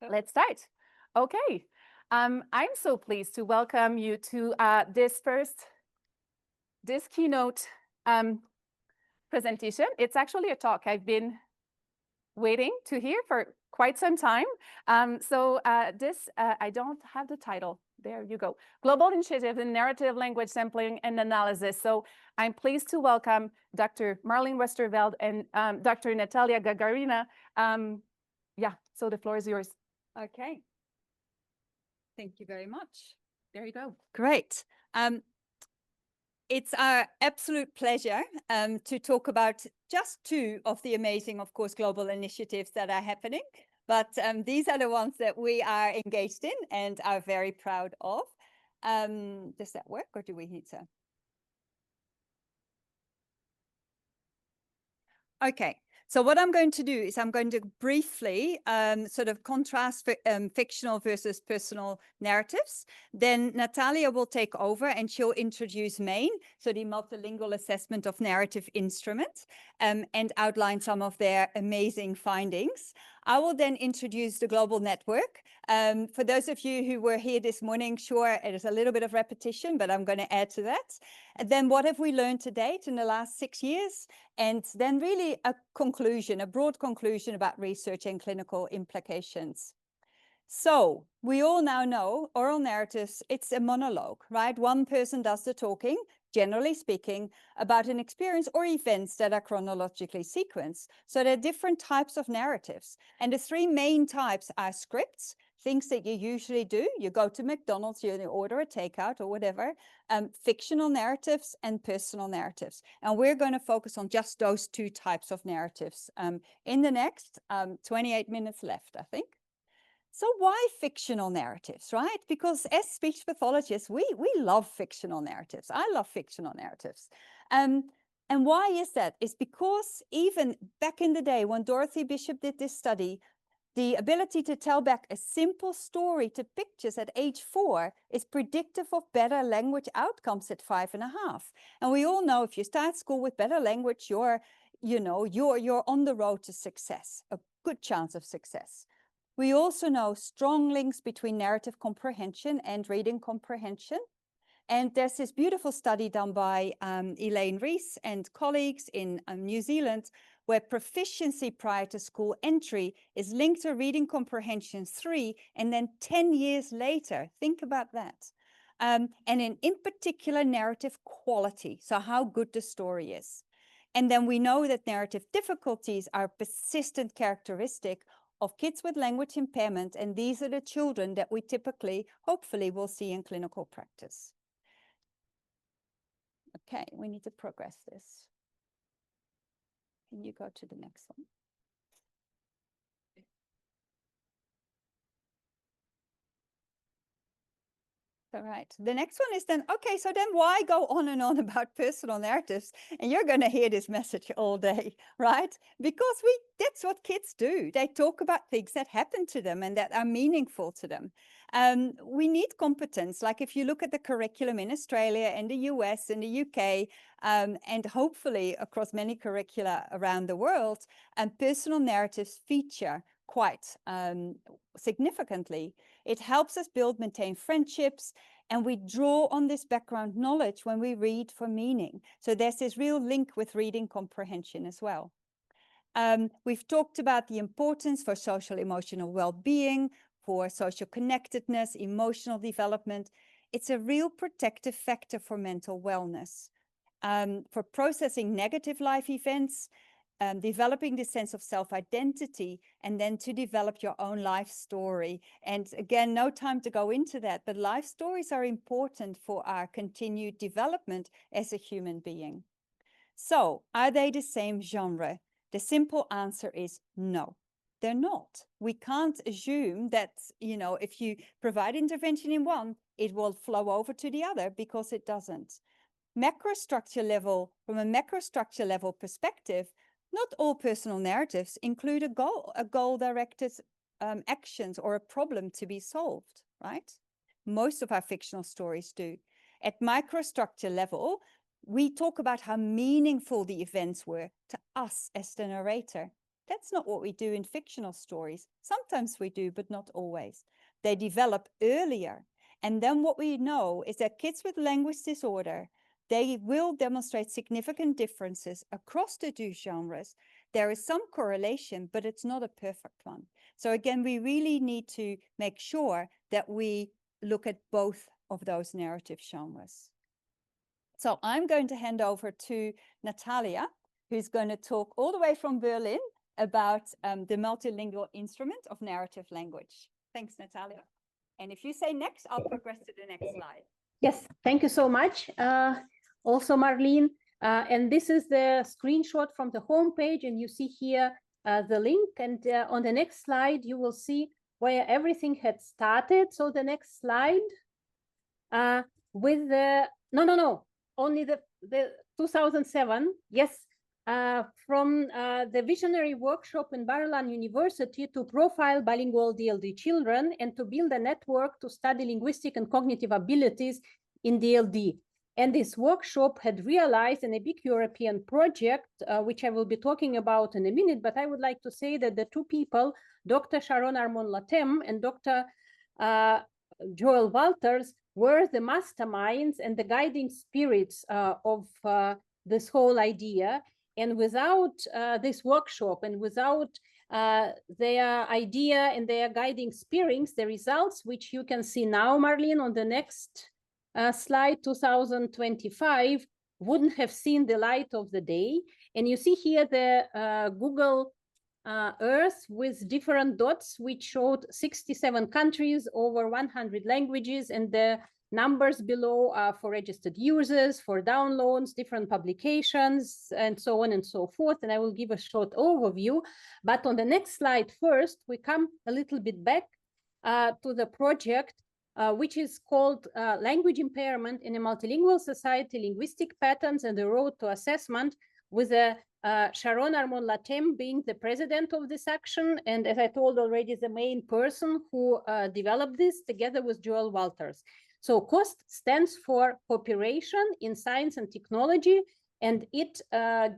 Let's start. Okay. I'm so pleased to welcome you to this keynote presentation. It's actually a talk I've been waiting to hear for quite some time. I don't have the title. There you go. Global Initiative in Narrative Language Sampling and Analysis. So I'm pleased to welcome Dr. Marlene Westerveld and Dr. Natalia Gagarina. Yeah, so the floor is yours. Okay. Thank you very much. There you go. Great. It's our absolute pleasure to talk about just two of the amazing, of course, global initiatives that are happening. But these are the ones that we are engaged in and are very proud of. Does that work, or do we need to? Okay. So what I'm going to do is I'm going to briefly sort of contrast fictional versus personal narratives. Then Natalia will take over and she'll introduce MAIN, so the multilingual assessment of narrative instruments, and outline some of their amazing findings. I will then introduce the global network. For those of you who were here this morning, sure, it is a little bit of repetition, but I'm going to add to that. And then what have we learned to date in the last 6 years? And then really a conclusion, a broad conclusion about research and clinical implications. So we all now know oral narratives, it's a monologue, right? One person does the talking, generally speaking, about an experience or events that are chronologically sequenced. So there are different types of narratives. And the three main types are scripts, things that you usually do. You go to McDonald's, you order a takeout or whatever, fictional narratives and personal narratives. And we're going to focus on just those two types of narratives in the next 28 minutes left, I think. So why fictional narratives, right? Because as speech pathologists, we love fictional narratives. I love fictional narratives. And why is that? It's because even back in the day when Dorothy Bishop did this study, the ability to tell back a simple story to pictures at age 4 is predictive of better language outcomes at 5.5. And we all know if you start school with better language, you're on the road to success, a good chance of success. We also know strong links between narrative comprehension and reading comprehension. And there's this beautiful study done by Elaine Rees and colleagues in New Zealand, where proficiency prior to school entry is linked to reading comprehension 3, and then 10 years later, think about that. And in particular, narrative quality, so how good the story is. And then we know that narrative difficulties are a persistent characteristic of kids with language impairment, and these are the children that we typically, hopefully, will see in clinical practice. Okay, we need to progress this. Can you go to the next one? All right, the next one is then, okay, so then why go on and on about personal narratives? And you're going to hear this message all day, right? Because that's what kids do. They talk about things that happen to them and that are meaningful to them. We need competence. Like if you look at the curriculum in Australia and the US and the UK, and hopefully across many curricula around the world, personal narratives feature quite significantly. It helps us maintain friendships, and we draw on this background knowledge when we read for meaning. So there's this real link with reading comprehension as well. We've talked about the importance for social emotional well-being, for social connectedness, emotional development. It's a real protective factor for mental wellness. For processing negative life events, developing this sense of self-identity, and then to develop your own life story. And again, no time to go into that, but life stories are important for our continued development as a human being. So, are they the same genre? The simple answer is no, they're not. We can't assume that, if you provide intervention in one, it will flow over to the other, because it doesn't. From a macrostructure level perspective, not all personal narratives include a goal-directed actions or a problem to be solved, right? Most of our fictional stories do. At microstructure level, we talk about how meaningful the events were to us as the narrator. That's not what we do in fictional stories. Sometimes we do, but not always. They develop earlier. And then what we know is that kids with language disorder, they will demonstrate significant differences across the two genres. There is some correlation, but it's not a perfect one. So again, we really need to make sure that we look at both of those narrative genres. So I'm going to hand over to Natalia, who's going to talk all the way from Berlin about the multilingual instrument of narrative language. Thanks, Natalia. And if you say next, I'll progress to the next slide. Yes, thank you so much. Also, Marlene, and this is the screenshot from the homepage, and you see here the link. And on the next slide, you will see where everything had started. So the next slide with the only the 2007. Yes. From the visionary workshop in Bar-Ilan University to profile bilingual DLD children and to build a network to study linguistic and cognitive abilities in DLD. And this workshop had realized in a big European project, which I will be talking about in a minute, but I would like to say that the two people, Dr. Sharon Armon-Latem and Dr. Joel Walters, were the masterminds and the guiding spirits of this whole idea. And without this workshop and without their idea and their guiding spirits, the results, which you can see now, Marlene, on the next slide, 2025, wouldn't have seen the light of the day. And you see here the Google Earth with different dots, which showed 67 countries, over 100 languages, and the numbers below are for registered users, for downloads, different publications, and so on and so forth. And I will give a short overview. But on the next slide first, we come a little bit back to the project, which is called Language Impairment in a Multilingual Society, Linguistic Patterns and the Road to Assessment, with Sharon Armon-Latem being the president of this action. And as I told already, the main person who developed this together with Joel Walters. So COST stands for Cooperation in Science and Technology, and it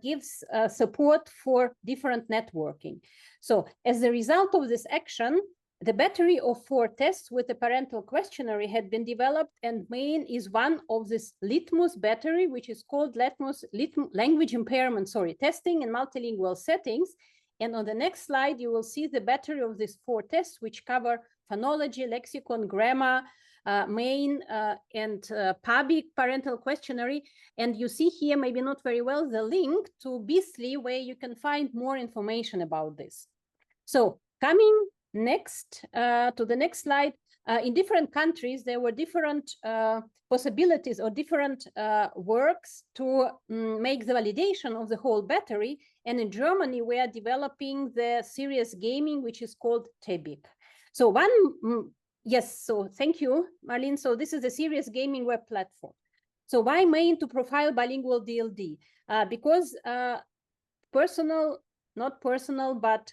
gives support for different networking. So as a result of this action, the battery of 4 tests with a parental questionnaire had been developed, and main is one of this litmus battery, which is called language impairment, testing in multilingual settings. And on the next slide, you will see the battery of these 4 tests, which cover phonology, lexicon, grammar, main and PABIC parental questionnaire. And you see here, maybe not very well, the link to Beasley, where you can find more information about this. So coming next to the next slide, in different countries, there were different possibilities or different works to make the validation of the whole battery. And in Germany, we are developing the serious gaming, which is called TEBIC. So yes, so thank you, Marlene. So this is a serious gaming web platform. So why main to profile bilingual DLD? Because not personal, but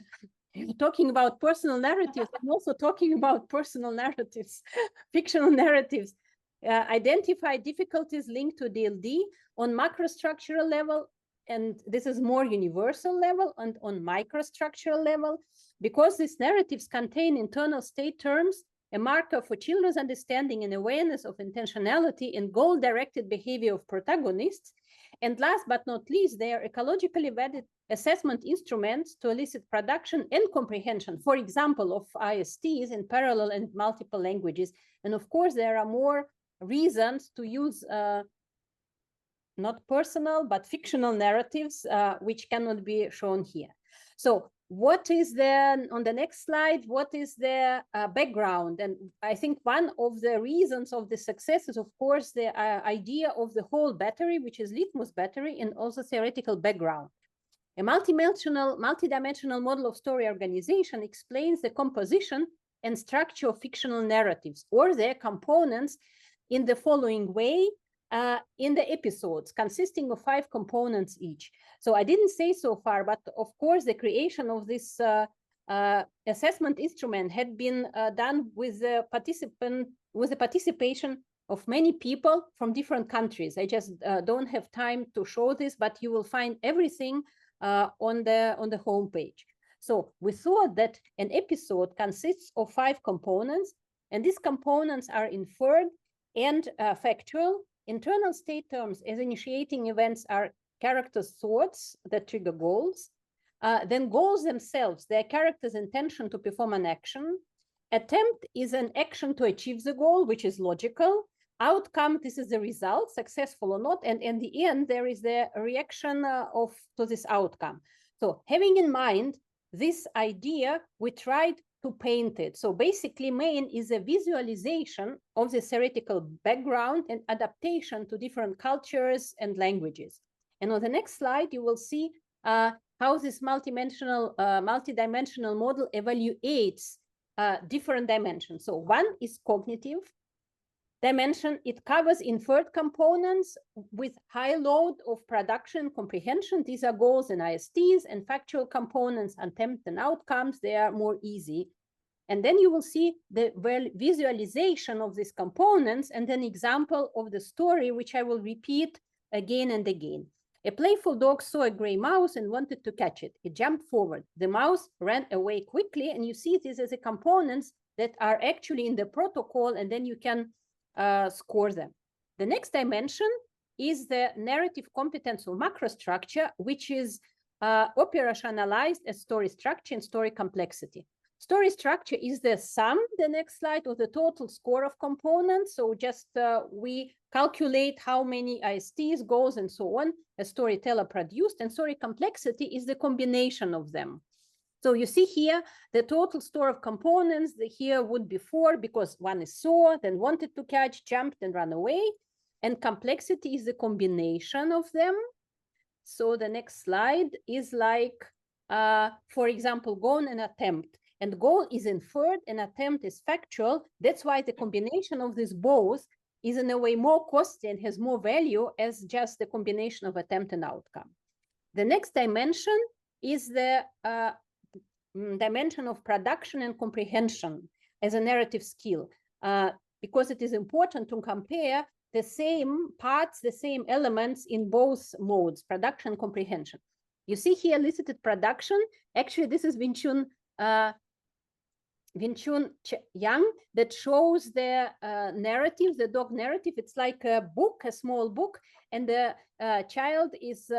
talking about personal narratives, I'm also talking about personal narratives, fictional narratives, identify difficulties linked to DLD on macrostructural level, and this is more universal level, and on microstructural level, because these narratives contain internal state terms, a marker for children's understanding and awareness of intentionality and goal-directed behavior of protagonists. And last but not least, they are ecologically vetted assessment instruments to elicit production and comprehension, for example, of ISTs in parallel and multiple languages. And of course, there are more reasons to use not personal, but fictional narratives, which cannot be shown here. So what is the, on the next slide, what is the background? And I think one of the reasons of the success is, of course, the idea of the whole battery, which is litmus battery, and also theoretical background. A multidimensional model of story organization explains the composition and structure of fictional narratives or their components in the following way. In the episodes, consisting of 5 components each. So I didn't say so far, but of course, the creation of this assessment instrument had been done with the participation of many people from different countries. I just don't have time to show this, but you will find everything on the homepage. So we thought that an episode consists of 5 components, and these components are inferred and factual. Internal state terms as initiating events are characters' thoughts that trigger goals. Then goals themselves, their character's intention to perform an action. Attempt is an action to achieve the goal, which is logical. Outcome, this is the result, successful or not. And in the end, there is the reaction to this outcome. So having in mind this idea, we tried to paint it. So basically, main is a visualization of the theoretical background and adaptation to different cultures and languages. And on the next slide, you will see how this multidimensional model evaluates different dimensions. So one is cognitive dimension. It covers inferred components with high load of production comprehension. These are goals and ISTs, and factual components, attempt and outcomes. They are more easy. And then you will see the visualization of these components and an example of the story, which I will repeat again and again. A playful dog saw a gray mouse and wanted to catch it. It jumped forward. The mouse ran away quickly, and you see this as the components that are actually in the protocol, and then you can score them. The next dimension is the narrative competence or macrostructure, which is operationalized as story structure and story complexity. Story structure is the sum, the next slide, of the total score of components. So just we calculate how many ISTs, goals, and so on a storyteller produced, and story complexity is the combination of them. So you see here the total store of components. Here would be 4 because one is saw, then wanted to catch, jumped, and ran away. And complexity is the combination of them. So the next slide is like, for example, goal and attempt. And goal is inferred and attempt is factual. That's why the combination of these both is in a way more costly and has more value as just the combination of attempt and outcome. The next dimension is the dimension of production and comprehension as a narrative skill, because it is important to compare the same parts, the same elements in both modes, production and comprehension. You see here listed production. Actually, this is Wing Chun Yang that shows the narrative, the dog narrative. It's like a book, a small book, and the child is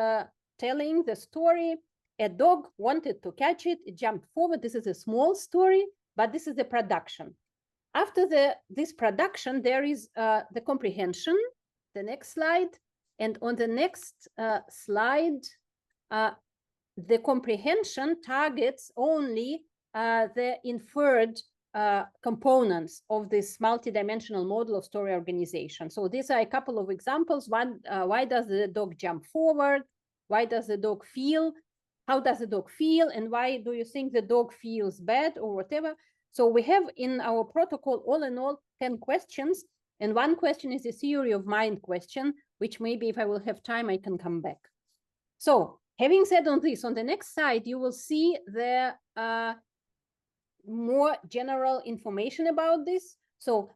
telling the story. A dog wanted to catch it, it jumped forward. This is a small story, but this is the production. After this production, there is the comprehension, the next slide. And on the next slide, the comprehension targets only the inferred components of this multidimensional model of story organization. So these are a couple of examples. One, why does the dog jump forward? Why does the dog feel? How does the dog feel? And why do you think the dog feels bad or whatever? So we have in our protocol, all in all, 10 questions. And one question is a theory of mind question, which maybe if I will have time, I can come back. So having said on this, on the next slide, you will see the more general information about this. So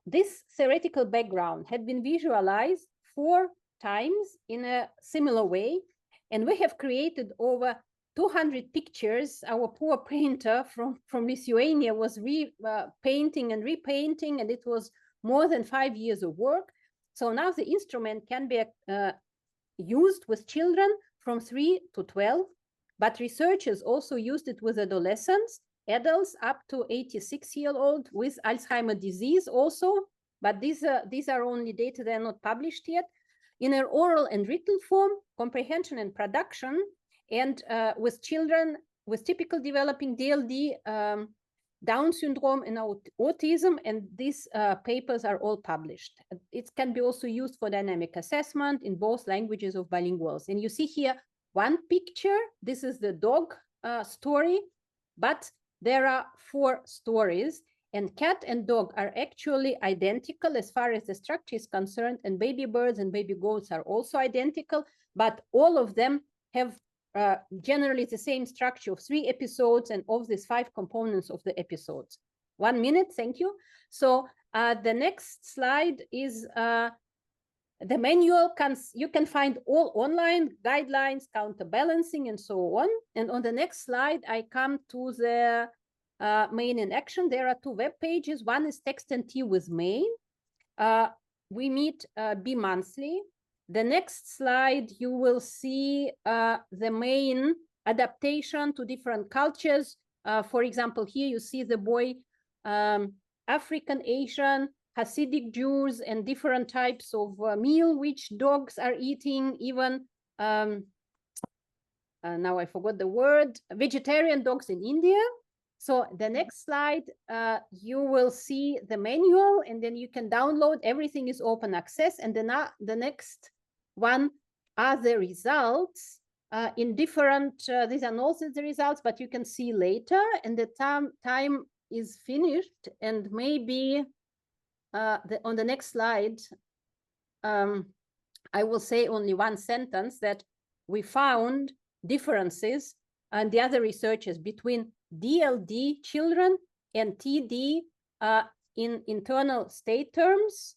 this theoretical background had been visualized 4 times in a similar way. And we have created over 200 pictures. Our poor painter from Lithuania was painting and repainting, and it was more than 5 years of work. So now the instrument can be used with children from 3 to 12, but researchers also used it with adolescents, adults up to 86-year-old with Alzheimer's disease also, but these are only data, they are not published yet. In an oral and written form, comprehension and production, and with children with typical developing DLD, Down syndrome, and autism, and these papers are all published. It can be also used for dynamic assessment in both languages of bilinguals. And you see here one picture. This is the dog story, but there are 4 stories. And cat and dog are actually identical as far as the structure is concerned, and baby birds and baby goats are also identical, but all of them have generally the same structure of 3 episodes and of these 5 components of the episodes. 1 minute, thank you. So the next slide is The manual you can find all online guidelines, counterbalancing, and so on. And on the next slide, I come to the main in action. There are 2 web pages. One is Text and Tea with Main. We meet bi-monthly. The next slide, you will see the main adaptation to different cultures. For example, here you see the boy, African, Asian, Hasidic Jews, and different types of meal which dogs are eating, even, now I forgot the word, vegetarian dogs in India. So the next slide, you will see the manual, and then you can download. Everything is open access. And then the next one are the results in different, these are also the results, but you can see later. And the time is finished. And maybe on the next slide, I will say only one sentence, that we found differences and the other researchers between DLD children and TD in internal state terms.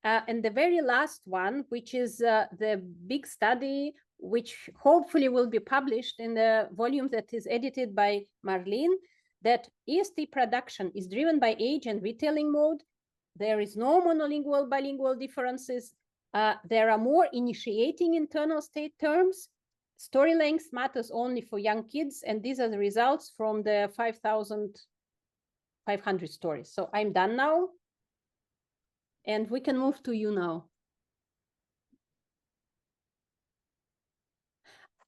And the very last one, which is the big study, which hopefully will be published in the volume that is edited by Marlene, that EST production is driven by age and retelling mode. There is no monolingual, bilingual differences. There are more initiating internal state terms. Story length matters only for young kids, and these are the results from the 5,500 stories. So I'm done now, and we can move to you now.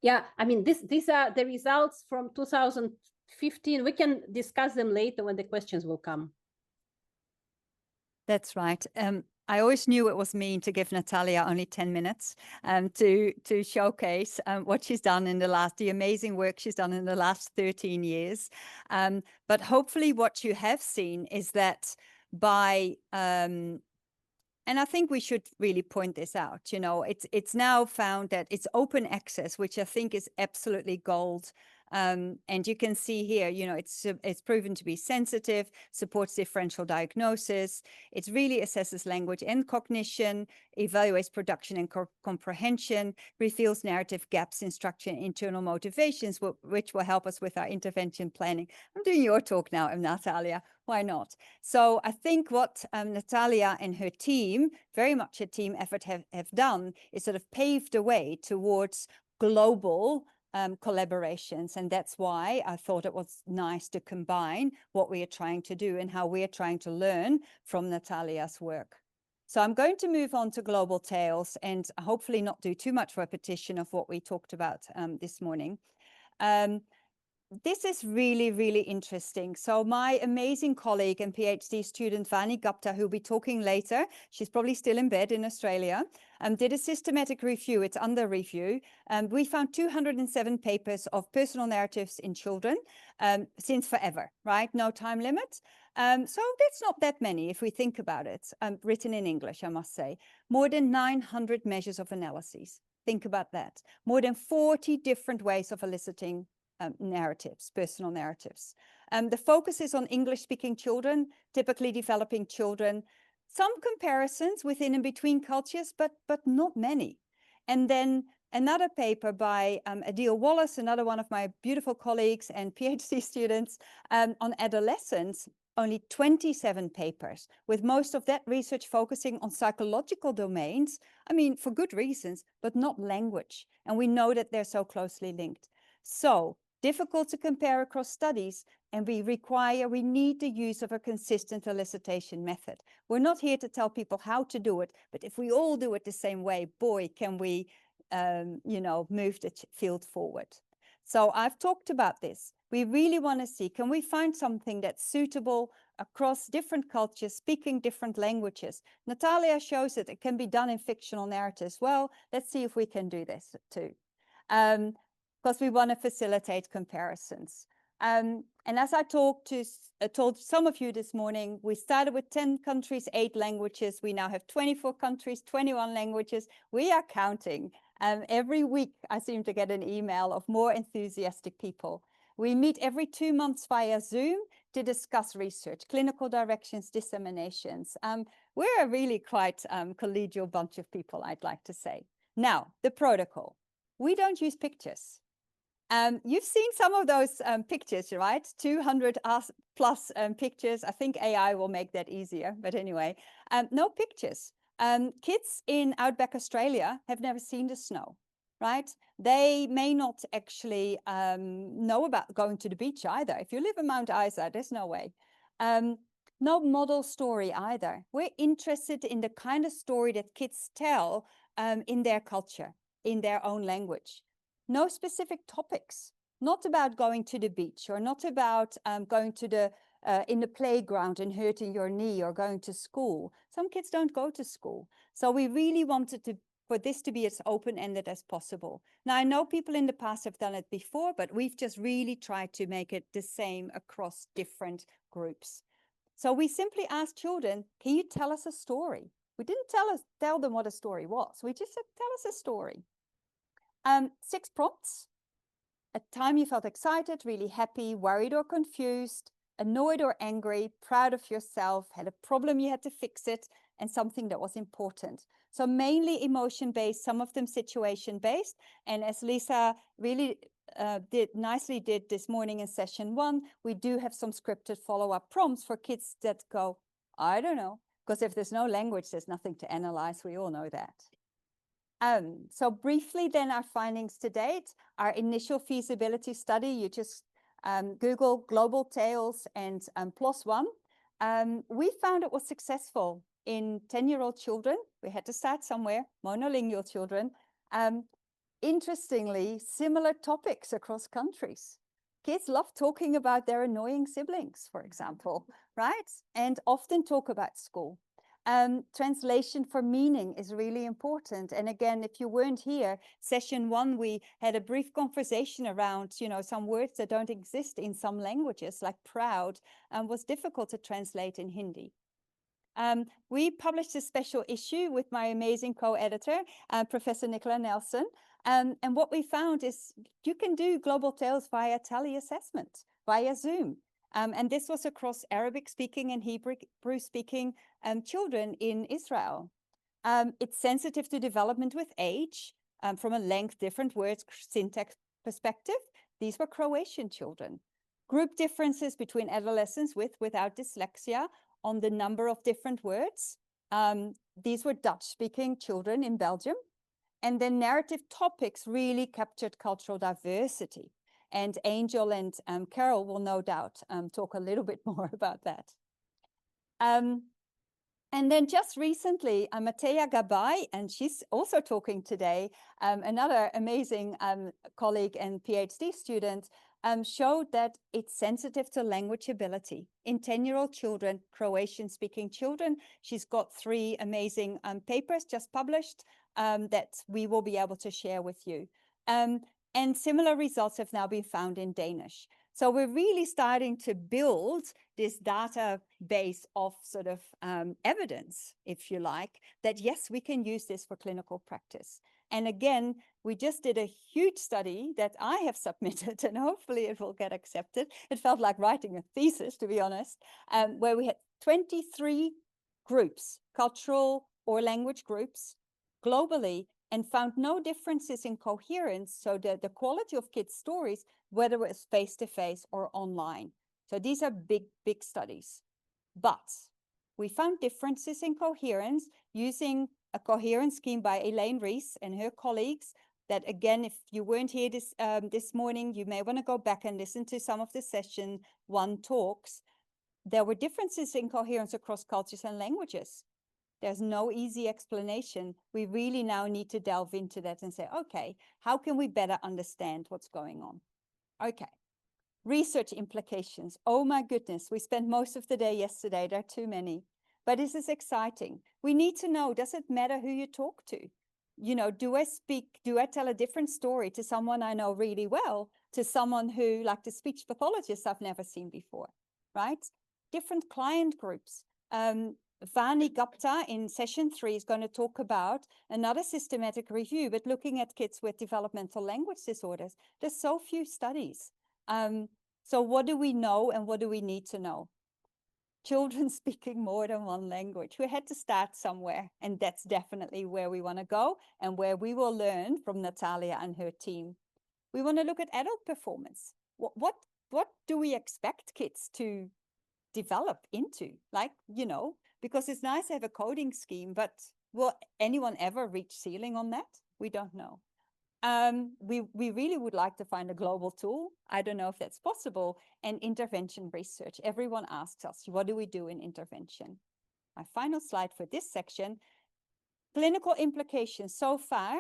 Yeah, I mean, these are the results from 2015. We can discuss them later when the questions will come. That's right. I always knew it was mean to give Natalia only 10 minutes to showcase what she's done in the amazing work she's done in the last 13 years. But hopefully what you have seen is that by, and I think we should really point this out, you know, it's now found that it's open access, which I think is absolutely gold. And you can see here, you know, it's proven to be sensitive, supports differential diagnosis. It really assesses language and cognition, evaluates production and comprehension, reveals narrative gaps in structure and internal motivations, which will help us with our intervention planning. I'm doing your talk now, Natalia. Why not? So I think what Natalia and her team, very much a team effort, have done is sort of paved the way towards global collaborations. And that's why I thought it was nice to combine what we are trying to do and how we are trying to learn from Natalia's work. So I'm going to move on to Global TALES and hopefully not do too much repetition of what we talked about this morning. This is really, really interesting. So my amazing colleague and PhD student, Vani Gupta, who'll be talking later, she's probably still in bed in Australia, did a systematic review. It's under review. We found 207 papers of personal narratives in children since forever, right? No time limit. So that's not that many if we think about it, written in English, I must say. More than 900 measures of analyses. Think about that. More than 40 different ways of eliciting narratives, personal narratives. The focus is on English-speaking children, typically developing children. Some comparisons within and between cultures, but not many. And then another paper by Adil Wallace, another one of my beautiful colleagues and PhD students, on adolescents, only 27 papers, with most of that research focusing on psychological domains. I mean, for good reasons, but not language. And we know that they're so closely linked. So difficult to compare across studies, and we need the use of a consistent elicitation method. We're not here to tell people how to do it, but if we all do it the same way, boy, can we, you know, move the field forward. So I've talked about this. We really want to see, can we find something that's suitable across different cultures, speaking different languages? Natalia shows that it can be done in fictional narratives. Well, let's see if we can do this too. Because we want to facilitate comparisons. And as I told some of you this morning, we started with 10 countries, 8 languages. We now have 24 countries, 21 languages. We are counting. Every week, I seem to get an email of more enthusiastic people. We meet every 2 months via Zoom to discuss research, clinical directions, disseminations. we're a really quite collegial bunch of people, I'd like to say. Now, the protocol. We don't use pictures. You've seen some of those pictures, right? 200 plus pictures. I think AI will make that easier, but anyway, no pictures. Kids in Outback Australia have never seen the snow, right? They may not actually know about going to the beach either. If you live in Mount Isa, there's no way. No model story either. We're interested in the kind of story that kids tell in their culture, in their own language. No specific topics, not about going to the beach or not about going to the in the playground and hurting your knee or going to school. Some kids don't go to school. So we really wanted for this to be as open-ended as possible. Now, I know people in the past have done it before, but we've just really tried to make it the same across different groups. So we simply asked children, can you tell us a story? We didn't tell them what a story was. We just said, tell us a story. 6 prompts. A time you felt excited, really happy, worried or confused, annoyed or angry, proud of yourself, had a problem, you had to fix it, and something that was important. So mainly emotion-based, some of them situation-based. And as Lisa really nicely did this morning in session 1, we do have some scripted follow-up prompts for kids that go, I don't know, because if there's no language, there's nothing to analyze. We all know that. So briefly then our findings to date, our initial feasibility study, you just Google Global TALES and +1. We found it was successful in 10-year-old children. We had to start somewhere, monolingual children. Interestingly, similar topics across countries. Kids love talking about their annoying siblings, for example, right? And often talk about school. Translation for meaning is really important. And again, if you weren't here, session 1, we had a brief conversation around, some words that don't exist in some languages, like proud, was difficult to translate in Hindi. We published a special issue with my amazing co-editor, Professor Nicola Nelson. And what we found is you can do Global TALES via tele-assessment, via Zoom. And this was across Arabic-speaking and Hebrew-speaking children in Israel. It's sensitive to development with age, from a length, different words, syntax perspective. These were Croatian children. Group differences between adolescents without dyslexia on the number of different words. These were Dutch-speaking children in Belgium. And then narrative topics really captured cultural diversity. And Angel and Carol will no doubt talk a little bit more about that. And then just recently, Matea Gabai, and she's also talking today, another amazing colleague and PhD student, showed that it's sensitive to language ability. In 10-year-old children, Croatian-speaking children, she's got 3 amazing papers just published that we will be able to share with you. And similar results have now been found in Danish. So we're really starting to build this database of sort of evidence, if you like, that yes, we can use this for clinical practice. And again, we just did a huge study that I have submitted, and hopefully it will get accepted. It felt like writing a thesis, to be honest, where we had 23 groups, cultural or language groups, globally, and found no differences in coherence, so the quality of kids' stories, whether it was face-to-face or online. So these are big, big studies. But we found differences in coherence using a coherence scheme by Elaine Rees and her colleagues that, again, if you weren't here this morning, you may want to go back and listen to some of the session 1 talks. There were differences in coherence across cultures and languages. There's no easy explanation. We really now need to delve into that and say, okay, how can we better understand what's going on? Okay, research implications. Oh my goodness, we spent most of the day yesterday. There are too many, but this is exciting. We need to know, does it matter who you talk to? Do I tell a different story to someone I know really well, to someone who, like the speech pathologist I've never seen before, right? Different client groups. Vani Gupta in session 3 is going to talk about another systematic review, but looking at kids with developmental language disorders. There's so few studies. So what do we know and what do we need to know? children speaking more than one language. We had to start somewhere, and that's definitely where we want to go and where we will learn from Natalia and her team. We want to look at adult performance. What do we expect kids to develop into? Like, you know, because it's nice to have a coding scheme, but will anyone ever reach ceiling on that? We don't know. We really would like to find a global tool. I don't know if that's possible. And intervention research. Everyone asks us, what do we do in intervention? My final slide for this section, clinical implications. So far,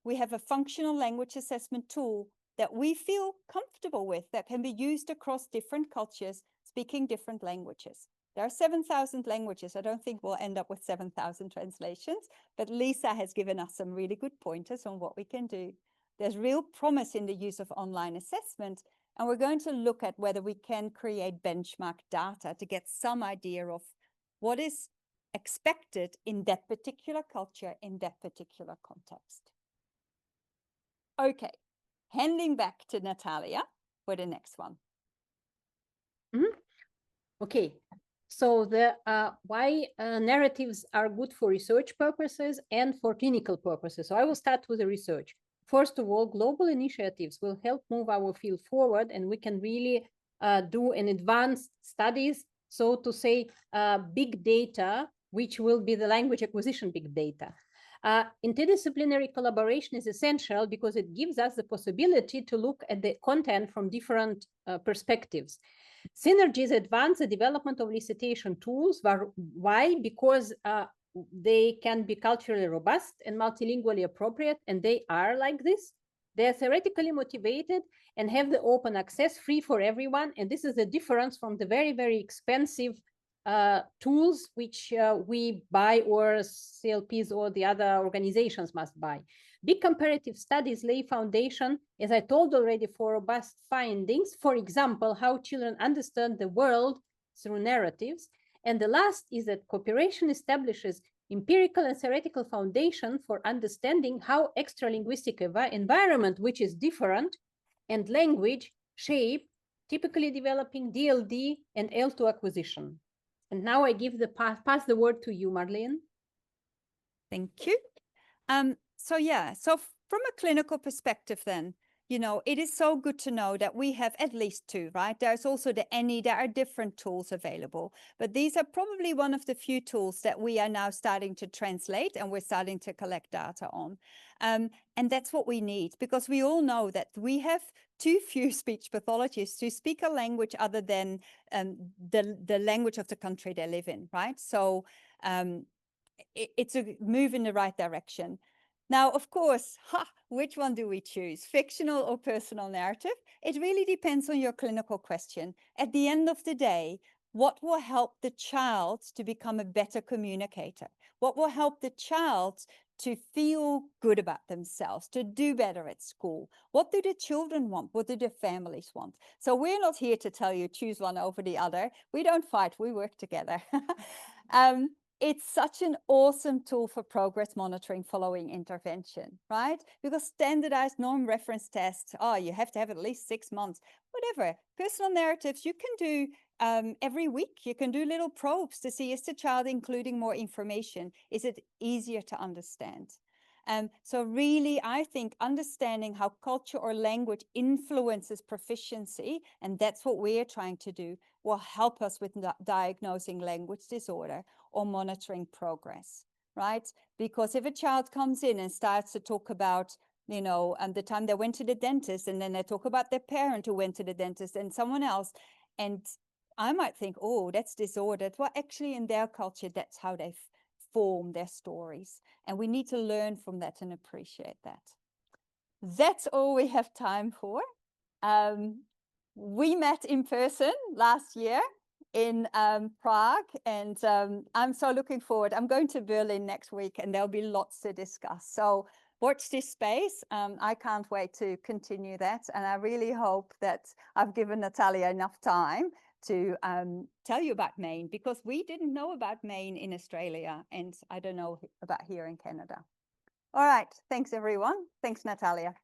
we have a functional language assessment tool that we feel comfortable with that can be used across different cultures speaking different languages. There are 7,000 languages. I don't think we'll end up with 7,000 translations, but Lisa has given us some really good pointers on what we can do. There's real promise in the use of online assessment, and we're going to look at whether we can create benchmark data to get some idea of what is expected in that particular culture, in that particular context. Okay, handing back to Natalia for the next one. Okay, so the why narratives are good for research purposes and for clinical purposes. So I will start with the research. First of all, global initiatives will help move our field forward, and we can really do an advanced studies, so to say, big data, which will be the language acquisition big data. Interdisciplinary collaboration is essential because it gives us the possibility to look at the content from different perspectives. Synergies advance the development of elicitation tools. Why? Because they can be culturally robust and multilingually appropriate, and they are like this. They are theoretically motivated and have the open access, free for everyone. And this is the difference from the very, very expensive tools which we buy, or CLPs or the other organizations must buy. Big comparative studies lay foundation, as I told already, for robust findings. For example, how children understand the world through narratives. And the last is that cooperation establishes empirical and theoretical foundation for understanding how extralinguistic environment, which is different, and language shape, typically developing DLD and L2 acquisition. And now I give the pass the word to you, Marlene. Thank you. So from a clinical perspective then, you know, it is so good to know that we have at least two, right? There's also the ANY, there are different tools available, but these are probably one of the few tools that we are now starting to translate and we're starting to collect data on. And that's what we need, because we all know that we have too few speech pathologists who speak a language other than the language of the country they live in, right? So it's a move in the right direction. Now, of course, which one do we choose? Fictional or personal narrative? It really depends on your clinical question. At the end of the day, what will help the child to become a better communicator? What will help the child to feel good about themselves, to do better at school? What do the children want? What do the families want? So we're not here to tell you choose one over the other. We don't fight, we work together. It's such an awesome tool for progress monitoring following intervention, right? Because standardized norm-reference tests, you have to have at least 6 months, whatever. Personal narratives, you can do every week. You can do little probes to see, is the child including more information? Is it easier to understand? So really, I think understanding how culture or language influences proficiency, and that's what we're trying to do, will help us with diagnosing language disorder or monitoring progress, right? Because if a child comes in and starts to talk about, you know, the time they went to the dentist, and then they talk about their parent who went to the dentist and someone else, and I might think, oh, that's disordered. Well, actually, in their culture, that's how they form their stories. And we need to learn from that and appreciate that. That's all we have time for. We met in person last year in Prague, and I'm so looking forward. I'm going to Berlin next week, and there'll be lots to discuss. So watch this space. I can't wait to continue that. And I really hope that I've given Natalia enough time to tell you about Maine, because we didn't know about Maine in Australia, and I don't know about here in Canada. All right. Thanks, everyone. Thanks, Natalia.